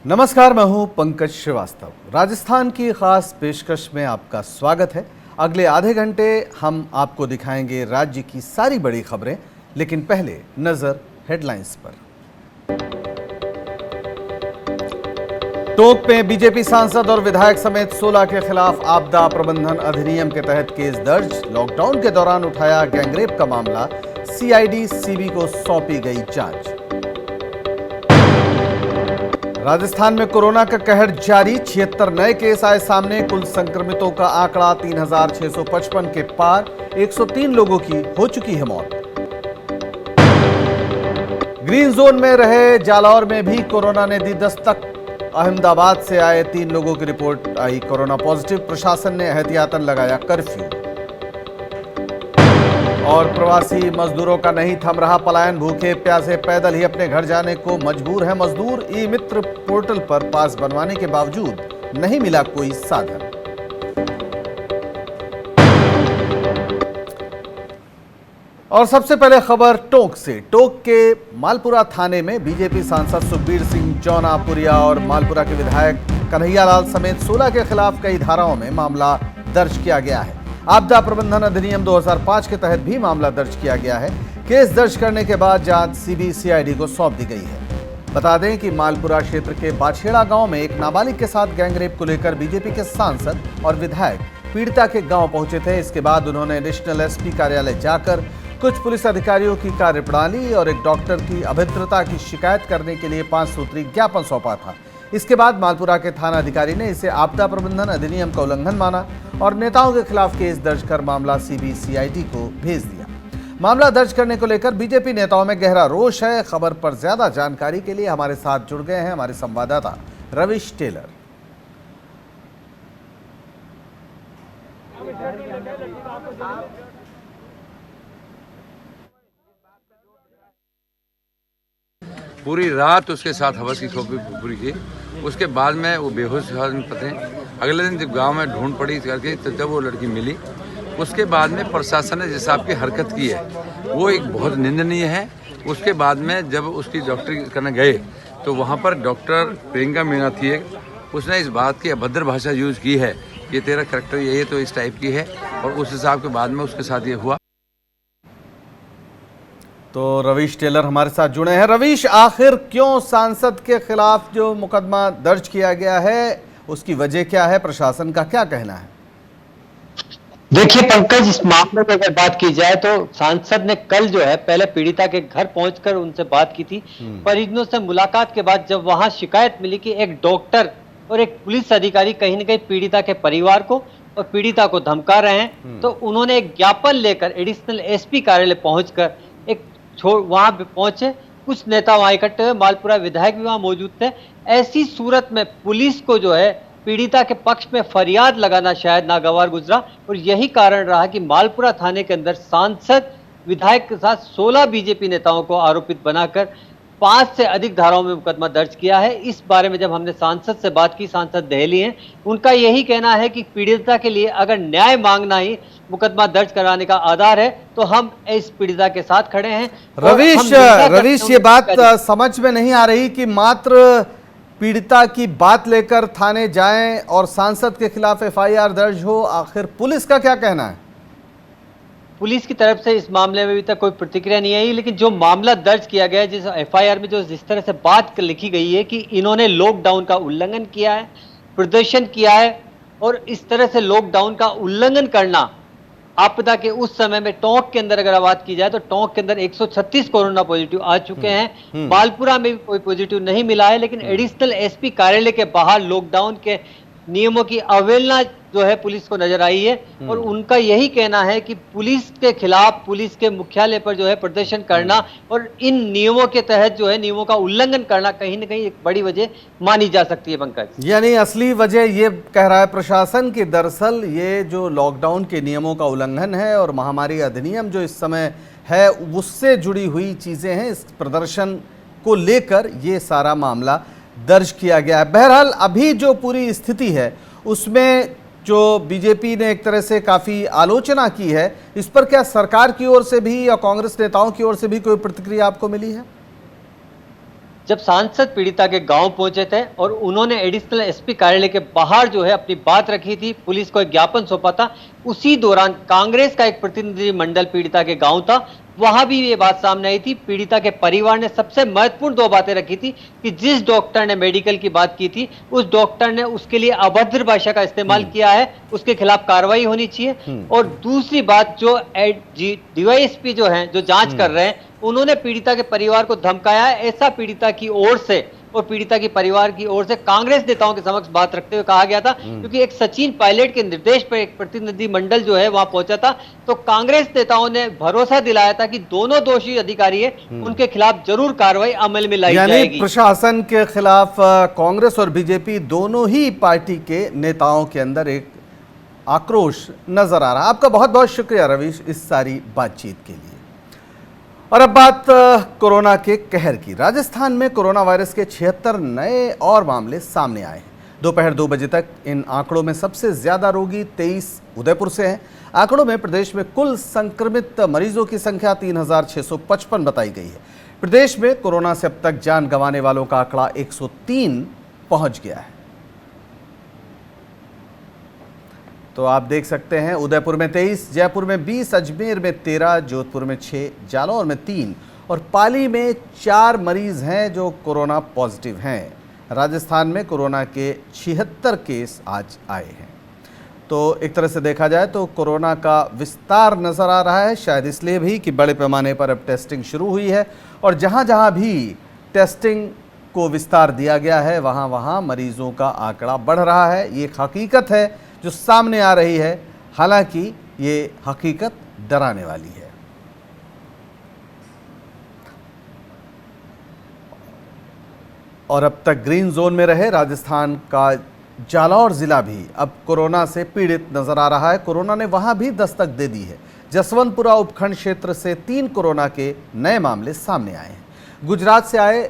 नमस्कार, मैं हूं पंकज श्रीवास्तव। राजस्थान की खास पेशकश में आपका स्वागत है। अगले आधे घंटे हम आपको दिखाएंगे राज्य की सारी बड़ी खबरें, लेकिन पहले नजर हेडलाइंस पर। टोंक में बीजेपी सांसद और विधायक समेत 16 के खिलाफ आपदा प्रबंधन अधिनियम के तहत केस दर्ज। लॉकडाउन के दौरान उठाया गैंगरेप का मामला, सीआईडी सीबी को सौंपी गई जांच। राजस्थान में कोरोना का कहर जारी, 76 नए केस आए सामने। कुल संक्रमितों का आंकड़ा 3655 के पार, 103 लोगों की हो चुकी है मौत। ग्रीन जोन में रहे जालौर में भी कोरोना ने दी दस्तक। अहमदाबाद से आए 3 लोगों की रिपोर्ट आई कोरोना पॉजिटिव। प्रशासन ने एहतियातन लगाया कर्फ्यू। और प्रवासी मजदूरों का नहीं थम रहा पलायन, भूखे प्यासे पैदल ही अपने घर जाने को मजबूर है मजदूर। ई मित्र पोर्टल पर पास बनवाने के बावजूद नहीं मिला कोई साधन। और सबसे पहले खबर टोंक से। टोंक के मालपुरा थाने में बीजेपी सांसद सुखबीर सिंह जौनापुरिया और मालपुरा के विधायक कन्हैयालाल समेत 16 के खिलाफ कई धाराओं में मामला दर्ज किया गया है। आपदा प्रबंधन अधिनियम 2005 के तहत भी मामला दर्ज किया गया है। केस दर्ज करने के बाद जांच सीबी सीआईडी को सौंप दी गई है। बता दें कि मालपुरा क्षेत्र के बाछेड़ा गांव में एक नाबालिग के साथ गैंगरेप को लेकर बीजेपी के सांसद और विधायक पीड़िता के गांव पहुंचे थे। इसके बाद उन्होंने नेशनल एसपी कार्यालय जाकर कुछ पुलिस अधिकारियों की कार्यप्रणाली और एक डॉक्टर की अभद्रता की शिकायत करने के लिए 5 सूत्री ज्ञापन सौंपा था। इसके बाद मालपुरा के थाना अधिकारी ने इसे आपदा प्रबंधन अधिनियम का उल्लंघन माना और नेताओं के खिलाफ केस दर्ज कर मामला सीबी सीआईडी को भेज दिया। मामला दर्ज करने को लेकर बीजेपी नेताओं में गहरा रोष है। खबर पर ज्यादा जानकारी के लिए हमारे साथ जुड़ गए हैं हमारे संवाददाता रविश टेलर। पूरी रात उसके साथ हवस की खोपड़ी पूरी की। उसके बाद में वो बेहोश पते। अगले दिन जब गांव में ढूंढ पड़ी करके तो जब वो लड़की मिली, उसके बाद में प्रशासन ने जिस हिसाब की हरकत की है वो एक बहुत निंदनीय है। उसके बाद में जब उसकी डॉक्टरी करने गए तो वहाँ पर डॉक्टर प्रियंका मीना थी, उसने इस बात की अभद्र भाषा यूज़ की है कि तेरा करैक्टर ये तो इस टाइप की है, और उस हिसाब के बाद में उसके साथ ये हुआ। तो रविश टेलर हमारे साथ जुड़े हैं। रविश, आखिर क्यों सांसद के खिलाफ जो मुकदमा दर्ज किया गया है उसकी वजह क्या है, प्रशासन का क्या कहना है? देखिए पंकज, इस मामले में अगर बात की जाए तो सांसद ने कल जो है पहले पीड़िता के घर पहुंचकर उनसे बात की थी। परिजनों से मुलाकात के बाद जब वहां शिकायत मिली कि एक डॉक्टर और एक पुलिस अधिकारी कहीं न कहीं पीड़िता के परिवार को और पीड़िता को धमका रहे हैं, तो उन्होंने एक ज्ञापन लेकर एडिशनल एसपी कार्यालय पहुंचकर वहां पहुंचे। कुछ नेता वहां इकट्ठे हुए, मालपुरा विधायक भी वहां मौजूद थे। ऐसी सूरत में पुलिस को जो है पीड़िता के पक्ष में फरियाद लगाना शायद नागवार गुजरा, और यही कारण रहा कि मालपुरा थाने के अंदर सांसद विधायक के साथ 16 बीजेपी नेताओं को आरोपित बनाकर 5 से अधिक धाराओं में मुकदमा दर्ज किया है। इस बारे में जब हमने सांसद से बात की, सांसद दिल्ली हैं, उनका यही कहना है कि पीड़िता के लिए अगर न्याय मांगना ही मुकदमा दर्ज कराने का आधार है तो हम इस पीड़िता के साथ खड़े हैं। रविश, ये बात समझ में नहीं आ रही कि मात्र पीड़िता की बात लेकर थाने जाएं और सांसद के खिलाफ एफआईआर दर्ज हो। आखिर पुलिस का क्या कहना है? पुलिस की तरफ से इस मामले में अभी तक कोई प्रतिक्रिया नहीं आई, लेकिन जो मामला दर्ज किया गया है, जिस एफआईआर में जो जिस तरह से बात लिखी गई है कि इन्होंने लॉकडाउन का उल्लंघन किया है, प्रदर्शन किया है, और इस तरह से लॉकडाउन का उल्लंघन करना आपदा के उस समय में टोंक के अंदर अगर बात की जाए तो टोंक के अंदर 136 कोरोना पॉजिटिव आ चुके हैं। मालपुरा में भी कोई पॉजिटिव नहीं मिला है, लेकिन एडिशनल एसपी कार्यालय के बाहर लॉकडाउन के नियमों की अवहेलना जो है पुलिस को नजर आई है, और उनका यही कहना है कि पुलिस के खिलाफ पुलिस के मुख्यालय पर जो है प्रदर्शन करना और इन नियमों के तहत जो है नियमों का उल्लंघन करना कहीं न कहीं एक बड़ी वजह मानी जा सकती है। पंकज, यानी असली वजह ये कह रहा है प्रशासन कि दरअसल ये जो लॉकडाउन के नियमों का उल्लंघन है और महामारी अधिनियम जो इस समय है उससे जुड़ी हुई चीजें हैं। इस प्रदर्शन को लेकर ये सारा मामला दर्ज किया गया है। बहरहाल अभी जो पूरी स्थिति है उसमें जो बीजेपी ने एक तरह से काफ़ी आलोचना की है, इस पर क्या सरकार की ओर से भी या कांग्रेस नेताओं की ओर से भी कोई प्रतिक्रिया आपको मिली है? जब सांसद पीड़िता के गांव पहुंचे थे और उन्होंने एडिशनल एसपी कार्यालय के बाहर जो है अपनी बात रखी थी, पुलिस को एक ज्ञापन सौंपा था, उसी दौरान कांग्रेस का एक प्रतिनिधि मंडल पीड़िता के गांव था, वहां भी ये बात सामने आई थी। पीड़िता के परिवार ने सबसे महत्वपूर्ण दो बातें रखी थी कि जिस डॉक्टर ने मेडिकल की बात की थी, उस डॉक्टर ने उसके लिए अभद्र भाषा का इस्तेमाल किया है, उसके खिलाफ कार्रवाई होनी चाहिए। और दूसरी बात, जो डीवाईएसपी जो है, जो जांच कर रहे हैं, उन्होंने पीड़िता के परिवार को धमकाया है। ऐसा पीड़िता की ओर से और पीड़िता के परिवार की ओर से कांग्रेस नेताओं के समक्ष बात रखते हुए कहा गया था, क्योंकि एक सचिन पायलट के निर्देश पर एक प्रतिनिधि मंडल जो है वहां पहुंचा था, तो कांग्रेस नेताओं ने भरोसा दिलाया था कि दोनों दोषी अधिकारी हैं, उनके खिलाफ जरूर कार्रवाई अमल में लाई जाएगी। यानी प्रशासन के खिलाफ कांग्रेस और बीजेपी दोनों ही पार्टी के नेताओं के अंदर एक आक्रोश नजर आ रहा है। आपका बहुत बहुत शुक्रिया रवीश इस सारी बातचीत के लिए। और अब बात कोरोना के कहर की। राजस्थान में कोरोना वायरस के 76 नए और मामले सामने आए हैं। दोपहर 2 बजे तक इन आंकड़ों में सबसे ज्यादा रोगी 23 उदयपुर से हैं। आंकड़ों में प्रदेश में कुल संक्रमित मरीजों की संख्या 3655 बताई गई है। प्रदेश में कोरोना से अब तक जान गंवाने वालों का आंकड़ा 103 पहुंच गया है। तो आप देख सकते हैं, उदयपुर में 23, जयपुर में 20, अजमेर में 13, जोधपुर में 6, जालौर में 3 और पाली में 4 मरीज हैं जो कोरोना पॉजिटिव हैं। राजस्थान में कोरोना के 76 केस आज आए हैं। तो एक तरह से देखा जाए तो कोरोना का विस्तार नज़र आ रहा है, शायद इसलिए भी कि बड़े पैमाने पर अब टेस्टिंग शुरू हुई है और जहां जहां भी टेस्टिंग को विस्तार दिया गया है वहां वहां मरीजों का आंकड़ा बढ़ रहा है। ये एक हकीकत है जो सामने आ रही है, हालांकि ये हकीकत डराने वाली है। और अब तक ग्रीन जोन में रहे राजस्थान का जालौर जिला भी अब कोरोना से पीड़ित नजर आ रहा है। कोरोना ने वहां भी दस्तक दे दी है। जसवंतपुरा उपखंड क्षेत्र से 3 कोरोना के नए मामले सामने आए हैं। गुजरात से आए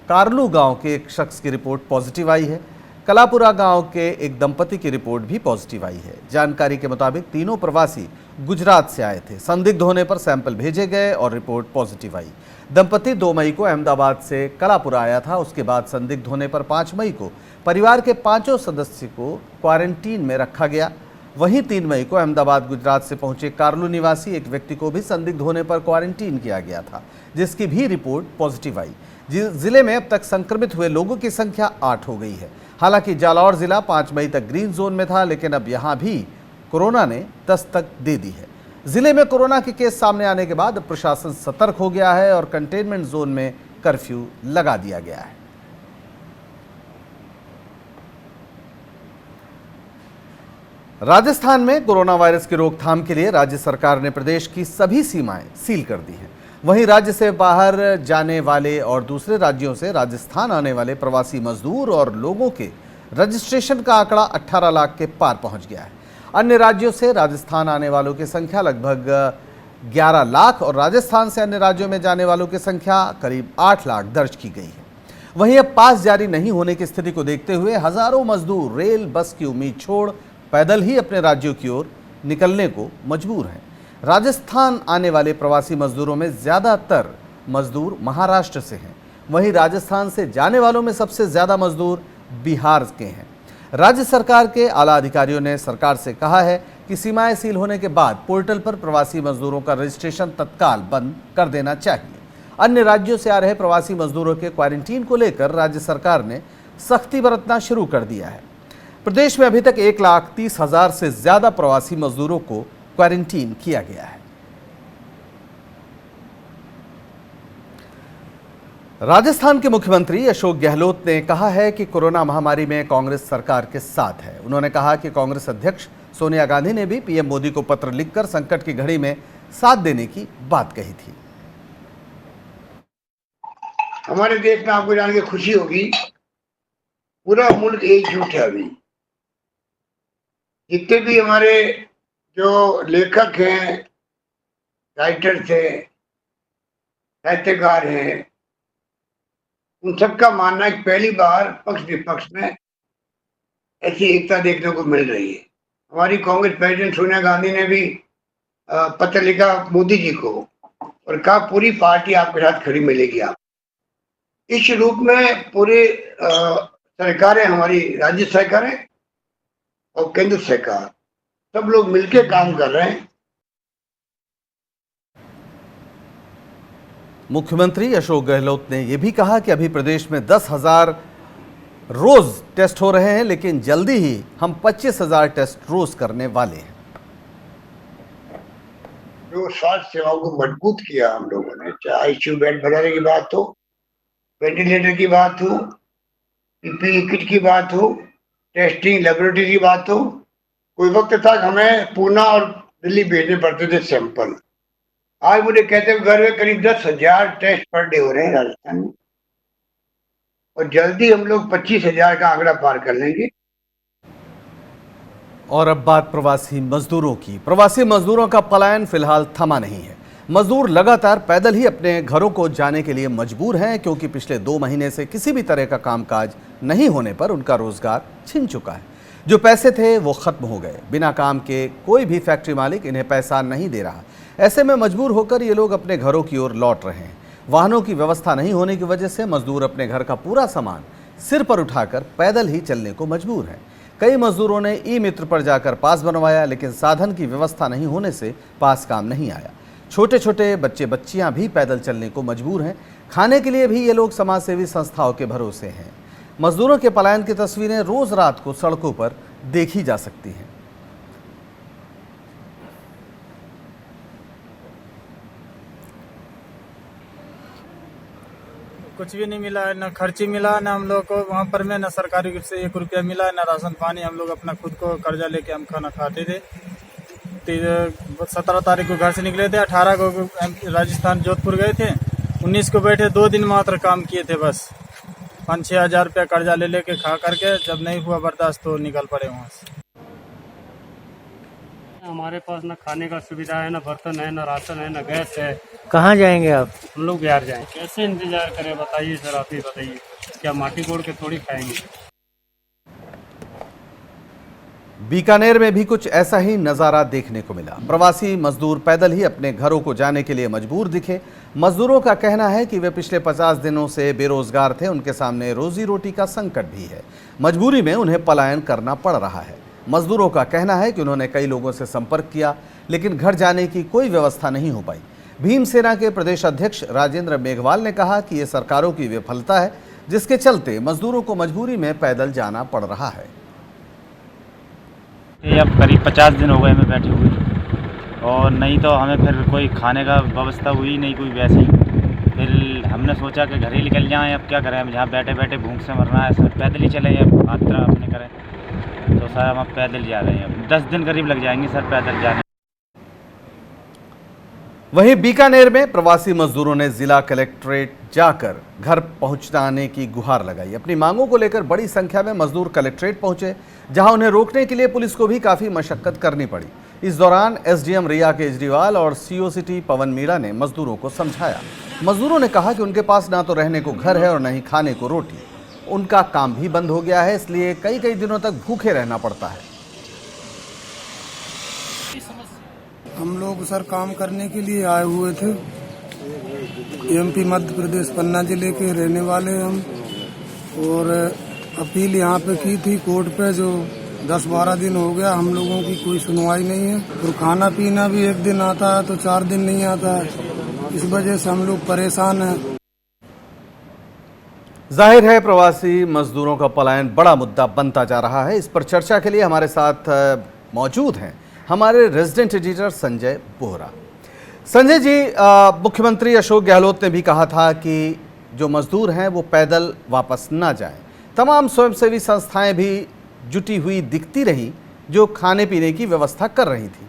कारलू गांव के एक शख्स की रिपोर्ट पॉजिटिव आई है। कलापुरा गांव के एक दंपति की रिपोर्ट भी पॉजिटिव आई है। जानकारी के मुताबिक तीनों प्रवासी गुजरात से आए थे। संदिग्ध होने पर सैंपल भेजे गए और रिपोर्ट पॉजिटिव आई। दंपति 2 मई को अहमदाबाद से कलापुरा आया था। उसके बाद संदिग्ध होने पर 5 मई को परिवार के 5 सदस्य को क्वारंटीन में रखा गया। वहीं 3 मई को अहमदाबाद गुजरात से पहुंचे कारलू निवासी एक व्यक्ति को भी संदिग्ध होने पर क्वारंटीन किया गया था, जिसकी भी रिपोर्ट पॉजिटिव आई। जिले में अब तक संक्रमित हुए लोगों की संख्या 8 हो गई है। हालांकि जालौर जिला 5 मई तक ग्रीन जोन में था, लेकिन अब यहां भी कोरोना ने दस्तक दे दी है। जिले में कोरोना के केस सामने आने के बाद प्रशासन सतर्क हो गया है और कंटेनमेंट जोन में कर्फ्यू लगा दिया गया है। राजस्थान में कोरोना वायरस की रोकथाम के लिए राज्य सरकार ने प्रदेश की सभी सीमाएं सील कर दी हैं। वहीं राज्य से बाहर जाने वाले और दूसरे राज्यों से राजस्थान आने वाले प्रवासी मजदूर और लोगों के रजिस्ट्रेशन का आंकड़ा 18 लाख के पार पहुंच गया है। अन्य राज्यों से राजस्थान आने वालों की संख्या लगभग 11 लाख और राजस्थान से अन्य राज्यों में जाने वालों की संख्या करीब 8 लाख दर्ज की गई है। वहीं अब पास जारी नहीं होने की स्थिति को देखते हुए हजारों मजदूर रेल बस की उम्मीद छोड़ पैदल ही अपने राज्यों की ओर निकलने को मजबूर हैं। राजस्थान आने वाले प्रवासी मजदूरों में ज़्यादातर मजदूर महाराष्ट्र से हैं। वहीं राजस्थान से जाने वालों में सबसे ज़्यादा मजदूर बिहार के हैं। राज्य सरकार के आला अधिकारियों ने सरकार से कहा है कि सीमाएं सील होने के बाद पोर्टल पर प्रवासी मजदूरों का रजिस्ट्रेशन तत्काल बंद कर देना चाहिए। अन्य राज्यों से आ रहे प्रवासी मजदूरों के क्वारंटीन को लेकर राज्य सरकार ने सख्ती बरतना शुरू कर दिया है। प्रदेश में अभी तक 1,30,000 से ज्यादा प्रवासी मजदूरों को क्वारंटीन किया गया है। राजस्थान के मुख्यमंत्री अशोक गहलोत ने कहा है कि कोरोना महामारी में कांग्रेस सरकार के साथ है। उन्होंने कहा कि कांग्रेस अध्यक्ष सोनिया गांधी ने भी पीएम मोदी को पत्र लिखकर संकट की घड़ी में साथ देने की बात कही थी। हमारे देश में आपको जान के खुशी होगी, पूरा मुल्क एकजुट है। अभी जितने भी हमारे जो लेखक हैं, राइटर्स हैं, साहित्यकार हैं, उन सबका मानना है कि पहली बार पक्ष विपक्ष में ऐसी एकता देखने को मिल रही है। हमारी कांग्रेस प्रेसिडेंट सोनिया गांधी ने भी पत्र लिखा मोदी जी को और कहा पूरी पार्टी आपके साथ खड़ी मिलेगी। आप इस रूप में पूरे सरकारें, हमारी राज्य सरकारें और केंद्र सरकार, सब लोग मिलकर काम कर रहे हैं। मुख्यमंत्री अशोक गहलोत ने यह भी कहा कि अभी प्रदेश में 10,000 रोज टेस्ट हो रहे हैं, लेकिन जल्दी ही हम 25,000 टेस्ट रोज करने वाले हैं। जो स्वास्थ्य सेवाओं को मजबूत किया हम लोगों ने, चाहे आईसीयू बेड बढ़ाने की बात हो, वेंटिलेटर की बात हो, पीपीई किट की बात हो, टेस्टिंग लेबोरेटरी की बात हो। कोई वक्त तक हमें पूना और दिल्ली भेजने पड़ते थे सैंपल। आज मुझे कहते हुए घर में करीब 10,000 टेस्ट पर डे हो रहे हैं राजस्थान में, और जल्दी हम लोग 25,000 का आंकड़ा पार कर लेंगे। और अब बात प्रवासी मजदूरों की। प्रवासी मजदूरों का पलायन फिलहाल थमा नहीं है। मजदूर लगातार पैदल ही अपने घरों को जाने के लिए मजबूर हैं, क्योंकि पिछले 2 महीने से किसी भी तरह का कामकाज नहीं होने पर उनका रोजगार छिन चुका है। जो पैसे थे वो खत्म हो गए। बिना काम के कोई भी फैक्ट्री मालिक इन्हें पैसा नहीं दे रहा। ऐसे में मजबूर होकर ये लोग अपने घरों की ओर लौट रहे हैं। वाहनों की व्यवस्था नहीं होने की वजह से मजदूर अपने घर का पूरा सामान सिर पर उठाकर पैदल ही चलने को मजबूर हैं। कई मजदूरों ने ई मित्र पर जाकर पास बनवाया, लेकिन साधन की व्यवस्था नहीं होने से पास काम नहीं आया। छोटे छोटे बच्चे बच्चियां भी पैदल चलने को मजबूर हैं। खाने के लिए भी ये लोग समाजसेवी संस्थाओं के भरोसे हैं। मजदूरों के पलायन की तस्वीरें रोज रात को सड़कों पर देखी जा सकती हैं। कुछ भी नहीं मिला है, ना खर्ची मिला, ना हम लोग को वहाँ पर में, ना सरकारी रूप से 1 रुपया मिला, ना राशन पानी। हम लोग अपना खुद को कर्जा लेके हम खाना खाते थे। 17 तारीख को घर से निकले थे, 18 को राजस्थान जोधपुर गए थे, 19 को बैठे, 2 दिन मात्र काम किए थे बस। 5-6 हज़ार रुपया कर्जा ले लेके खा करके जब नहीं हुआ बर्दाश्त तो निकल पड़े वहाँ से। हमारे पास ना खाने का सुविधा है, ना बर्तन है, ना राशन है, ना गैस है। कहाँ जाएंगे आप? हम लोग बिहार जाएं, कैसे इंतजार करें बताइए सर, आप ही बताइए। क्या माटी कोड़ के थोड़ी खाएंगे। बीकानेर में भी कुछ ऐसा ही नजारा देखने को मिला। प्रवासी मजदूर पैदल ही अपने घरों को जाने के लिए मजबूर दिखे। मजदूरों का कहना है कि वे पिछले 50 दिनों से बेरोजगार थे। उनके सामने रोजी रोटी का संकट भी है। मजबूरी में उन्हें पलायन करना पड़ रहा है। मजदूरों का कहना है कि उन्होंने कई लोगों से संपर्क किया, लेकिन घर जाने की कोई व्यवस्था नहीं हो पाई। भीमसेना के प्रदेश अध्यक्ष राजेंद्र मेघवाल ने कहा कि ये सरकारों की विफलता है, जिसके चलते मजदूरों को मजबूरी में पैदल जाना पड़ रहा है। ये अब करीब 50 दिन हो गए हमें बैठे हुए, और नहीं तो हमें फिर कोई खाने का व्यवस्था हुई नहीं कोई वैसी। फिर हमने सोचा कि घर ही निकल जाएं, अब क्या करें, हम यहाँ बैठे बैठे भूख से मरना है, सर पैदल ही चले जाए, यात्रा अपने करें। तो सर हम अब पैदल जा रहे हैं, अब 10 दिन करीब लग जाएंगे सर पैदल जाने। वहीं बीकानेर में प्रवासी मजदूरों ने जिला कलेक्ट्रेट जाकर घर पहुंचाने की गुहार लगाई। अपनी मांगों को लेकर बड़ी संख्या में मजदूर कलेक्ट्रेट पहुंचे, जहां उन्हें रोकने के लिए पुलिस को भी काफी मशक्कत करनी पड़ी। इस दौरान एसडीएम रिया केजरीवाल और सीओ सिटी पवन मीणा ने मजदूरों को समझाया। मजदूरों ने कहा कि उनके पास ना तो रहने को घर है और न ही खाने को रोटी। उनका काम भी बंद हो गया है, इसलिए कई कई दिनों तक भूखे रहना पड़ता है। हम लोग सर काम करने के लिए आए हुए थे। एमपी मध्य प्रदेश पन्ना जिले के रहने वाले हम, और अपील यहाँ पे की थी कोर्ट पे, जो 10-12 दिन हो गया हम लोगों की कोई सुनवाई नहीं है। और खाना पीना भी 1 दिन आता है तो 4 दिन नहीं आता है। इस वजह से हम लोग परेशान हैं। जाहिर है प्रवासी मजदूरों का पलायन बड़ा मुद्दा बनता जा रहा है। इस पर चर्चा के लिए हमारे साथ मौजूद हैं हमारे रेजिडेंट एडिटर संजय बोहरा। संजय जी, मुख्यमंत्री अशोक गहलोत ने भी कहा था कि जो मजदूर हैं वो पैदल वापस ना जाएं। तमाम स्वयंसेवी संस्थाएं भी जुटी हुई दिखती रही, जो खाने पीने की व्यवस्था कर रही थी।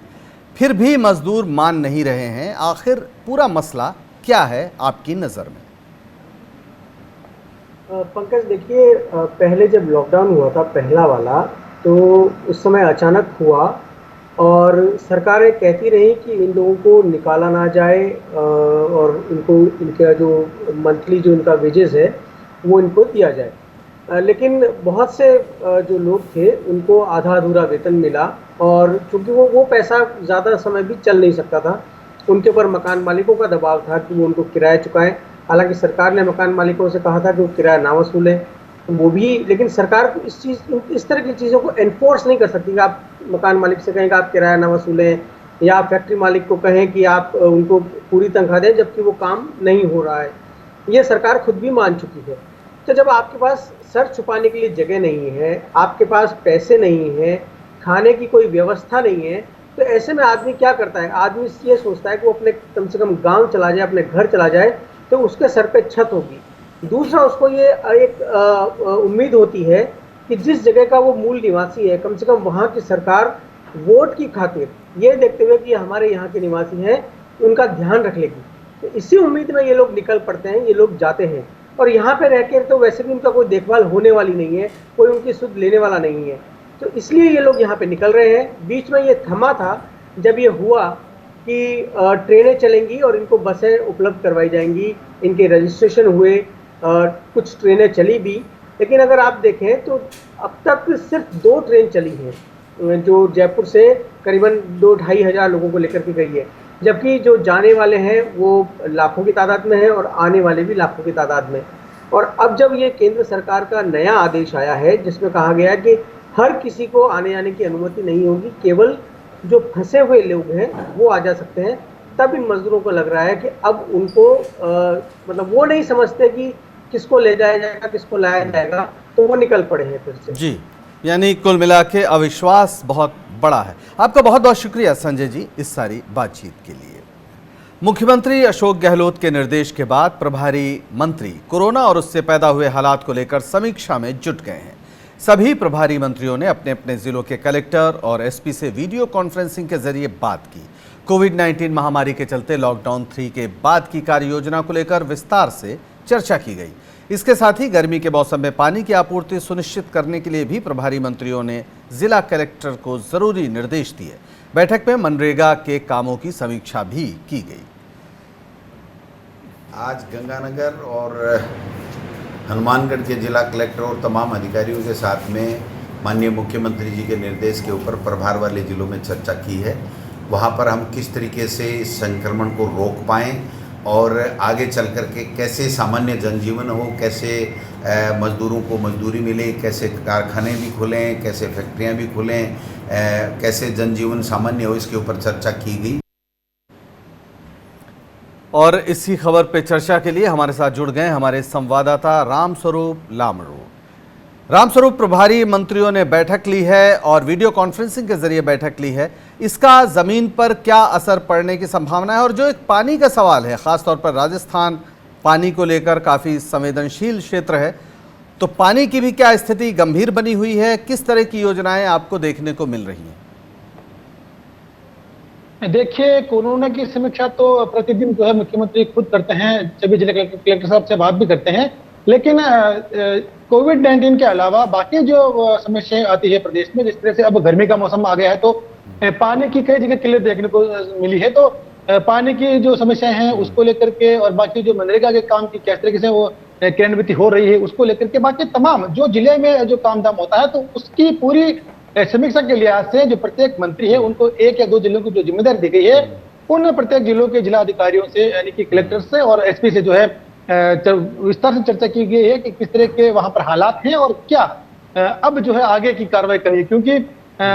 फिर भी मजदूर मान नहीं रहे हैं। आखिर पूरा मसला क्या है आपकी नज़र में? पंकज, देखिए, पहले जब लॉकडाउन हुआ था पहला वाला, तो उस समय अचानक हुआ और सरकारें कहती रही कि इन लोगों को निकाला ना जाए और इनको इनका जो मंथली जो इनका वेजेस है वो इनको दिया जाए। लेकिन बहुत से जो लोग थे उनको आधा अधूरा वेतन मिला, और चूँकि वो पैसा ज़्यादा समय भी चल नहीं सकता था। उनके ऊपर मकान मालिकों का दबाव था कि वो उनको किराया चुकाएं। हालांकि सरकार ने मकान मालिकों से कहा था कि वो किराया ना वसूलें, तो वो भी, लेकिन सरकार इस तरह की चीज़ों को एनफोर्स नहीं कर सकती कि आप मकान मालिक से कहें कि आप किराया ना वसूलें, या फैक्ट्री मालिक को कहें कि आप उनको पूरी तनख्वाह दें जबकि वो काम नहीं हो रहा है। ये सरकार खुद भी मान चुकी है। तो जब आपके पास सर छुपाने के लिए जगह नहीं है, आपके पास पैसे नहीं है, खाने की कोई व्यवस्था नहीं है, तो ऐसे में आदमी क्या करता है? आदमी ये सोचता है कि वो अपने कम से कम गांव चला जाए, अपने घर चला जाए, तो उसके सर पे छत होगी। दूसरा, उसको ये एक उम्मीद होती है कि जिस जगह का वो मूल निवासी है, कम से कम वहाँ की सरकार वोट की खातिर, ये देखते हुए कि हमारे यहाँ के निवासी हैं, उनका ध्यान रख लेगी। तो इसी उम्मीद में ये लोग निकल पड़ते हैं, ये लोग जाते हैं। और यहाँ पे रह कर तो वैसे भी उनका कोई देखभाल होने वाली नहीं है, कोई उनकी सुध लेने वाला नहीं है, तो इसलिए ये लोग यहाँ पे निकल रहे हैं। बीच में ये थमा था जब ये हुआ कि ट्रेनें चलेंगी और इनको बसें उपलब्ध करवाई जाएंगी, इनके रजिस्ट्रेशन हुए, कुछ ट्रेनें चली भी, लेकिन अगर आप देखें तो अब तक सिर्फ 2 ट्रेन चली हैं जो जयपुर से करीबन 2-2.5 हज़ार लोगों को लेकर के गई है, जबकि जो जाने वाले हैं वो लाखों की तादाद में हैं और आने वाले भी लाखों की तादाद में। और अब जब ये केंद्र सरकार का नया आदेश आया है जिसमें कहा गया है कि हर किसी को आने जाने की अनुमति नहीं होगी, केवल जो फंसे हुए लोग हैं वो आ जा सकते हैं, तब इन मजदूरों को लग रहा है कि अब उनको मतलब वो नहीं समझते कि किसको ले जाया जाएगा, किसको लाया जाएगा, तो वो निकल पड़े हैं फिर से। जी, यानी कुल मिला के अविश्वास बहुत बड़ा है। आपका बहुत बहुत शुक्रिया संजय जी इस सारी बातचीत के लिए। मुख्यमंत्री अशोक गहलोत के निर्देश के बाद प्रभारी मंत्री कोरोना और उससे पैदा हुए हालात को लेकर समीक्षा में जुट गए हैं। सभी प्रभारी मंत्रियों ने अपने अपने जिलों के कलेक्टर और एसपी से वीडियो कॉन्फ्रेंसिंग के जरिए बात की। कोविड-19 महामारी के चलते लॉकडाउन 3 के बाद की कार्य योजना को लेकर विस्तार से चर्चा की गई। इसके साथ ही गर्मी के मौसम में पानी की आपूर्ति सुनिश्चित करने के लिए भी प्रभारी मंत्रियों ने जिला कलेक्टर को जरूरी निर्देश दिए। बैठक में मनरेगा के कामों की समीक्षा भी की गई। आज गंगानगर और हनुमानगढ़ के जिला कलेक्टर और तमाम अधिकारियों के साथ में माननीय मुख्यमंत्री जी के निर्देश के ऊपर प्रभार वाले जिलों में चर्चा की है। वहाँ पर हम किस तरीके से इस संक्रमण को रोक पाएँ और आगे चल कर के कैसे सामान्य जनजीवन हो, कैसे मजदूरों को मजदूरी मिले, कैसे कारखाने भी खुलें, कैसे फैक्ट्रियां भी खुलें, कैसे जनजीवन सामान्य हो, इसके ऊपर चर्चा की गई। और इसी खबर पे चर्चा के लिए हमारे साथ जुड़ गए हमारे संवाददाता रामस्वरूप लामड़ू। रामस्वरूप, प्रभारी मंत्रियों ने बैठक ली है और वीडियो कॉन्फ्रेंसिंग के जरिए बैठक ली है, इसका जमीन पर क्या असर पड़ने की संभावना है? और जो एक पानी का सवाल है, खासतौर पर राजस्थान पानी को लेकर काफ़ी संवेदनशील क्षेत्र है, तो पानी की भी क्या स्थिति गंभीर बनी हुई है? किस तरह की योजनाएं आपको देखने को मिल रही हैं? देखिए, कोरोना की समीक्षा तो प्रतिदिन जो है मुख्यमंत्री खुद करते हैं, सभी जिले कलेक्टर साहब से बात भी करते हैं, लेकिन कोविड-19 के अलावा बाकी जो समस्याएं आती है प्रदेश में, जिस तरह से अब गर्मी का मौसम आ गया है तो पानी की कई जगह किल्लत देखने को मिली है, तो पानी की जो समस्याएं हैं उसको लेकर के और बाकी जो मनरेगा के काम की किस तरीके से वो क्रियान्वित हो रही है उसको लेकर के, बाकी तमाम जो जिले में जो काम धाम होता है तो उसकी पूरी समीक्षा के लिहाज से जो प्रत्येक मंत्री है उनको 1 या 2 जिलों की जो जिम्मेदारी दी गई है, उन प्रत्येक जिलों के जिला अधिकारियों से यानी कि कलेक्टर से और एसपी से जो है विस्तार से चर्चा की गई है कि किस तरह के वहां पर हालात हैं और क्या अब जो है आगे की कार्रवाई करें, क्योंकि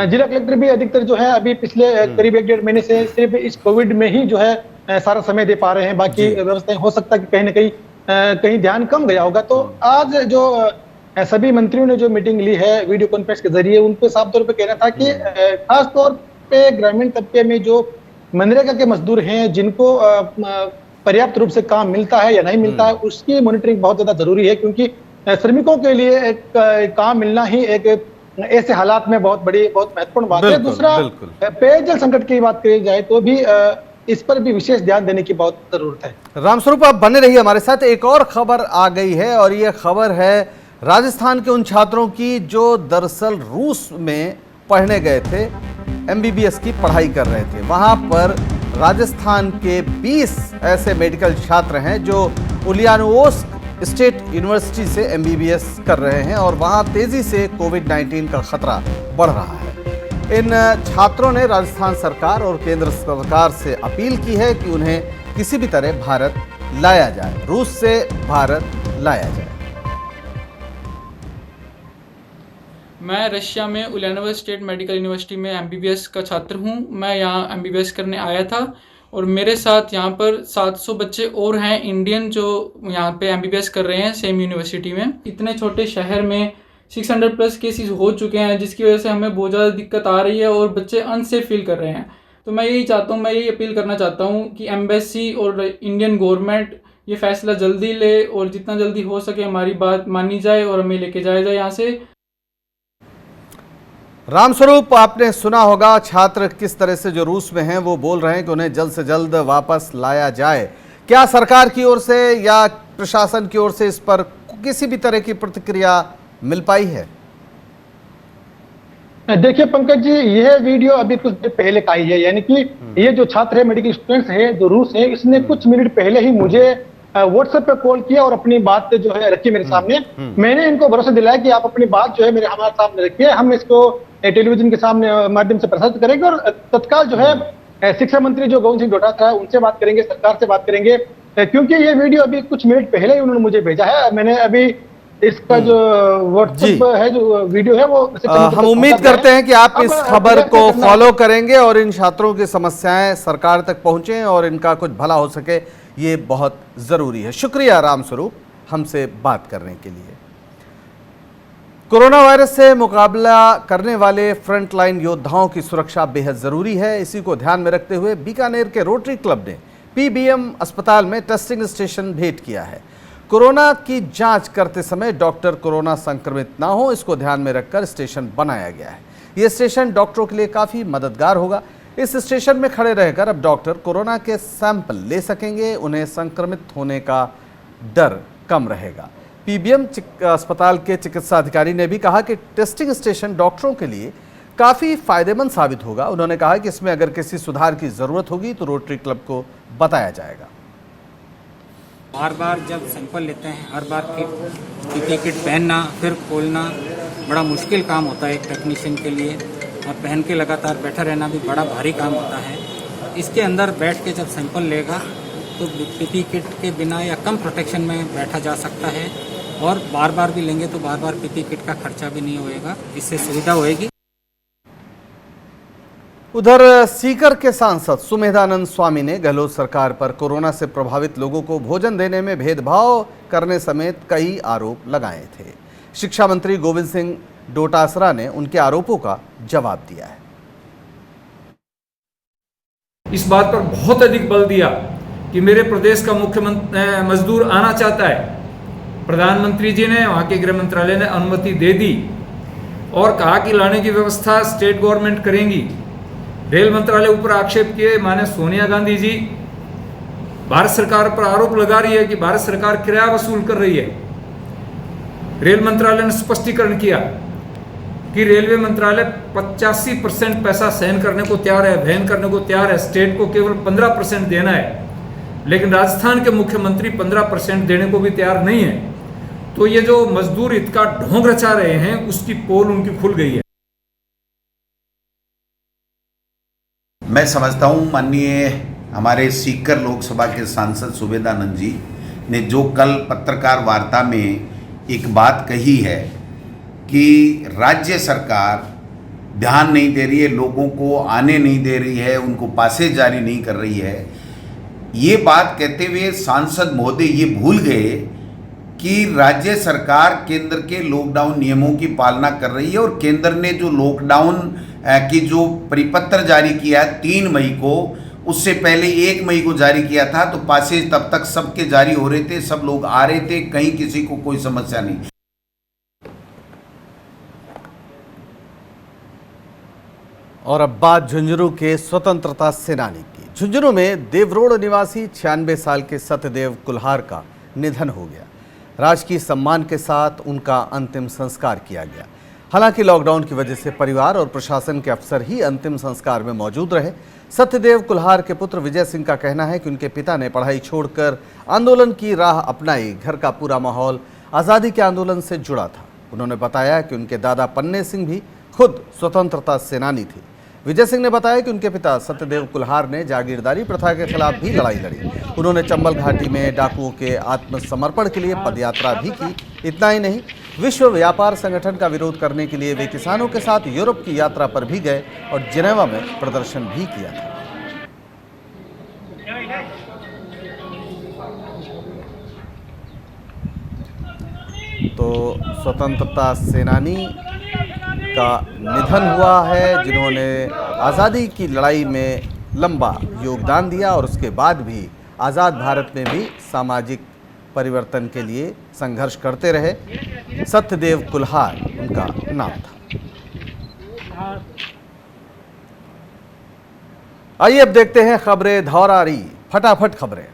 जिला कलेक्टर भी अधिकतर जो है अभी पिछले करीब 1-1.5 महीने से सिर्फ इस कोविड में ही जो है सारा समय दे पा रहे हैं, बाकी व्यवस्थाएं हो सकता है कि कहीं ना कहीं ध्यान कम गया होगा। तो आज जो सभी मंत्रियों ने जो मीटिंग ली है वीडियो कॉन्फ्रेंस के जरिए, उनको साफ तौर पर कहना था कि खास तौर पे ग्रामीण तबके में जो मनरेगा के मजदूर हैं जिनको पर्याप्त रूप से काम मिलता है या नहीं मिलता है, उसकी मॉनिटरिंग बहुत ज्यादा जरूरी है, क्योंकि श्रमिकों के लिए एक काम मिलना ही एक ऐसे हालात में बहुत महत्वपूर्ण बात है। दूसरा, पेयजल संकट की बात करी जाए तो भी इस पर भी विशेष ध्यान देने की बहुत जरूरत है। रामस्वरूप, आप बने रहिए हमारे साथ। एक और खबर आ गई है और ये खबर है राजस्थान के उन छात्रों की जो दरअसल रूस में पढ़ने गए थे, एमबीबीएस की पढ़ाई कर रहे थे। वहां पर राजस्थान के 20 ऐसे मेडिकल छात्र हैं जो उलियानोवस्क स्टेट यूनिवर्सिटी से एमबीबीएस कर रहे हैं और वहां तेजी से कोविड-19 का खतरा बढ़ रहा है। इन छात्रों ने राजस्थान सरकार और केंद्र सरकार से अपील की है कि उन्हें किसी भी तरह भारत लाया जाए, रूस से भारत लाया जाए। मैं रशिया में उल्यानोव स्टेट मेडिकल यूनिवर्सिटी में एमबीबीएस का छात्र हूं। मैं यहां एमबीबीएस करने आया था और मेरे साथ यहां पर 700 बच्चे और हैं इंडियन जो यहां पे एमबीबीएस कर रहे हैं सेम यूनिवर्सिटी में। इतने छोटे शहर में 600 प्लस केसेस हो चुके हैं जिसकी वजह से हमें बहुत ज़्यादा दिक्कत आ रही है और बच्चे अनसेफ फील कर रहे हैं। तो मैं यही चाहता हूँ, मैं यही अपील करना चाहता हूँ कि एम्बेसी और इंडियन गवर्नमेंट ये फैसला जल्दी ले और जितना जल्दी हो सके हमारी बात मानी जाए और हमें लेके जाया जाए यहाँ से। रामस्वरूप, आपने सुना होगा छात्र किस तरह से जो रूस में हैं वो बोल रहे हैं कि उन्हें जल्द से जल्द वापस लाया जाए। क्या सरकार की ओर से या प्रशासन की ओर से इस पर किसी भी तरह की प्रतिक्रिया मिल पाई है? देखिए पंकज जी, यह वीडियो अभी कुछ देर पहले का ही है, यानी कि ये जो छात्र है, मेडिकल स्टूडेंट्स है जो रूस है, इसने कुछ मिनट पहले ही मुझे व्हाट्सएप पे कॉल किया और अपनी बात जो है रखी मेरे सामने। मैंने इनको भरोसा दिलाया कि आप अपनी बात जो है हमारे सामने रखिए, हम इसको टेलीविजन के सामने माध्यम से प्रसारित करेंगे और तत्काल जो है शिक्षा मंत्री जो गोविंद सिंह डोटासरा है उनसे बात करेंगे, सरकार से बात करेंगे, क्योंकि ये वीडियो अभी कुछ मिनट पहले ही उन्होंने मुझे भेजा है। मैंने अभी इसका जो व्हाट्सएप है जो वीडियो है वो हम उम्मीद करते हैं कि आप इस खबर को फॉलो करेंगे और इन छात्रों की समस्याएं सरकार तक पहुंचे और इनका कुछ भला हो सके, ये बहुत जरूरी है। शुक्रिया रामस्वरूप हमसे बात करने के लिए। कोरोना वायरस से मुकाबला करने वाले फ्रंटलाइन योद्धाओं की सुरक्षा बेहद जरूरी है। इसी को ध्यान में रखते हुए बीकानेर के रोटरी क्लब ने पीबीएम अस्पताल में टेस्टिंग स्टेशन भेंट किया है। कोरोना की जांच करते समय डॉक्टर कोरोना संक्रमित ना हो, इसको ध्यान में रखकर स्टेशन बनाया गया है। यह स्टेशन डॉक्टरों के लिए काफी मददगार होगा। इस स्टेशन में खड़े रहकर अब डॉक्टर कोरोना के सैंपल ले सकेंगे, उन्हें संक्रमित होने का डर कम रहेगा। पीबीएम अस्पताल के चिकित्सा अधिकारी ने भी कहा कि टेस्टिंग स्टेशन डॉक्टरों के लिए काफी फायदेमंद साबित होगा। उन्होंने कहा कि इसमें अगर किसी सुधार की जरूरत होगी तो रोटरी क्लब को बताया जाएगा। बार बार जब सैंपल लेते हैं, हर बार पीपीई किट पहनना फिर खोलना बड़ा मुश्किल काम होता है एक टेक्नीशियन के लिए, और पहन के लगातार बैठा रहना भी बड़ा भारी काम होता है। इसके अंदर बैठ के जब सैंपल लेगा तो पीपीई किट के बिना या कम प्रोटेक्शन में बैठा जा सकता है, और बार बार भी लेंगे तो बार बार पीपीई किट का खर्चा भी नहीं होएगा, इससे सुविधा होएगी। उधर सीकर के सांसद सुमेधानंद स्वामी ने गहलोत सरकार पर कोरोना से प्रभावित लोगों को भोजन देने में भेदभाव करने समेत कई आरोप लगाए थे। शिक्षा मंत्री गोविंद सिंह डोटासरा ने उनके आरोपों का जवाब दिया है। इस बात पर बहुत अधिक बल दिया कि मेरे प्रदेश का मुख्यमंत्री मजदूर आना चाहता है। प्रधानमंत्री जी ने, वहां के गृह मंत्रालय ने अनुमति दे दी और कहा कि लाने की व्यवस्था स्टेट गवर्नमेंट करेंगी। रेल मंत्रालय ऊपर आक्षेप किए, माने सोनिया गांधी जी भारत सरकार पर आरोप लगा रही है कि भारत सरकार किराया वसूल कर रही है। रेल मंत्रालय ने स्पष्टीकरण किया कि रेलवे मंत्रालय 85% पैसा सहन करने को तैयार है, वहन करने को तैयार है, स्टेट को केवल 15% देना है, लेकिन राजस्थान के मुख्यमंत्री 15% देने को भी तैयार नहीं है। तो ये जो मजदूर हित का ढोंग रचा रहे हैं उसकी पोल उनकी खुल गई है। मैं समझता हूँ माननीय हमारे सीकर लोकसभा के सांसद सुमेधानंद जी ने जो कल पत्रकार वार्ता में एक बात कही है कि राज्य सरकार ध्यान नहीं दे रही है, लोगों को आने नहीं दे रही है, उनको पासेज जारी नहीं कर रही है, ये बात कहते हुए सांसद महोदय ये भूल गए कि राज्य सरकार केंद्र के लॉकडाउन नियमों की पालना कर रही है और केंद्र ने जो लॉकडाउन की जो परिपत्र जारी किया है 3 मई को, उससे पहले 1 मई को जारी किया था, तो पासेज तब तक सबके जारी हो रहे थे, सब लोग आ रहे थे, कहीं किसी को कोई समस्या नहीं। और अब बात झुंझुनू के स्वतंत्रता सेनानी की। झुंझुनू में देवरोड निवासी 96 साल के सत्यदेव कुल्हार का निधन हो गया। राजकीय सम्मान के साथ उनका अंतिम संस्कार किया गया। हालांकि लॉकडाउन की वजह से परिवार और प्रशासन के अफसर ही अंतिम संस्कार में मौजूद रहे। सत्यदेव कुल्हार के पुत्र विजय सिंह का कहना है कि उनके पिता ने पढ़ाई छोड़कर आंदोलन की राह अपनाई। घर का पूरा माहौल आज़ादी के आंदोलन से जुड़ा था। उन्होंने बताया कि उनके दादा पन्ने सिंह भी खुद स्वतंत्रता सेनानी थे। विजय सिंह ने बताया कि उनके पिता सत्यदेव कुल्हार ने जागीरदारी प्रथा के खिलाफ भी लड़ाई लड़ी। उन्होंने चंबल घाटी में डाकुओं के आत्मसमर्पण के लिए पदयात्रा भी की। इतना ही नहीं, विश्व व्यापार संगठन का विरोध करने के लिए वे किसानों के साथ यूरोप की यात्रा पर भी गए और जिनेवा में प्रदर्शन भी किया था। तो स्वतंत्रता सेनानी का निधन हुआ है, जिन्होंने आज़ादी की लड़ाई में लंबा योगदान दिया और उसके बाद भी आज़ाद भारत में भी सामाजिक परिवर्तन के लिए संघर्ष करते रहे। सत्यदेव कुल्हार उनका नाम था। आइए अब देखते हैं खबरें धौरारी, फटाफट खबरें।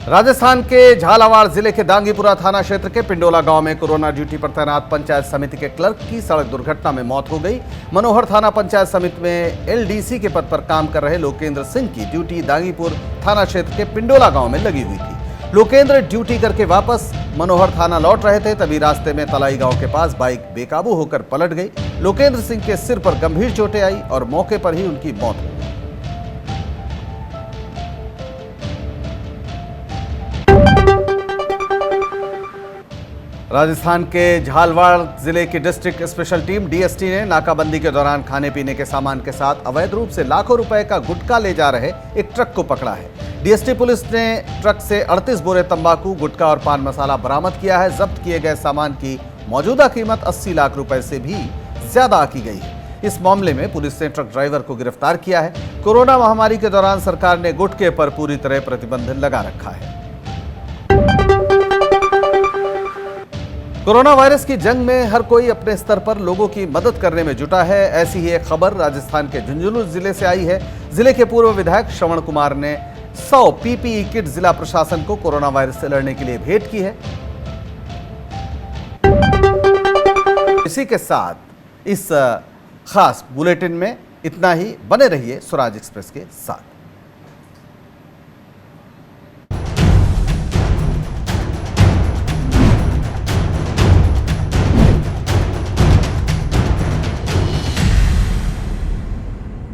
राजस्थान के झालावाड़ जिले के दांगीपुरा थाना क्षेत्र के पिंडोला गांव में कोरोना ड्यूटी पर तैनात पंचायत समिति के क्लर्क की सड़क दुर्घटना में मौत हो गई। मनोहर थाना पंचायत समिति में एलडीसी के पद पर काम कर रहे लोकेंद्र सिंह की ड्यूटी दांगीपुर थाना क्षेत्र के पिंडोला गांव में लगी हुई थी। लोकेंद्र ड्यूटी करके वापस मनोहर थाना लौट रहे थे, तभी रास्ते में तलाई गांव के पास बाइक बेकाबू होकर पलट गई। लोकेंद्र सिंह के सिर पर गंभीर चोटें आई और मौके पर ही उनकी मौत हो गई। राजस्थान के झालावाड़ जिले की डिस्ट्रिक्ट स्पेशल टीम डीएसटी ने नाकाबंदी के दौरान खाने पीने के सामान के साथ अवैध रूप से लाखों रुपए का गुटखा ले जा रहे एक ट्रक को पकड़ा है। डीएसटी पुलिस ने ट्रक से 38 बोरे तंबाकू, गुटखा और पान मसाला बरामद किया है। जब्त किए गए सामान की मौजूदा कीमत 80 लाख रुपए से भी ज्यादा की गई है। इस मामले में पुलिस ने ट्रक ड्राइवर को गिरफ्तार किया है। कोरोना महामारी के दौरान सरकार ने गुटखे पर पूरी तरह प्रतिबंध लगा रखा है। कोरोना वायरस की जंग में हर कोई अपने स्तर पर लोगों की मदद करने में जुटा है। ऐसी ही एक खबर राजस्थान के झुंझुनू जिले से आई है। जिले के पूर्व विधायक श्रवण कुमार ने 100 पीपीई किट जिला प्रशासन को कोरोना वायरस से लड़ने के लिए भेंट की है। इसी के साथ इस खास बुलेटिन में इतना ही। बने रहिए स्वराज एक्सप्रेस के साथ।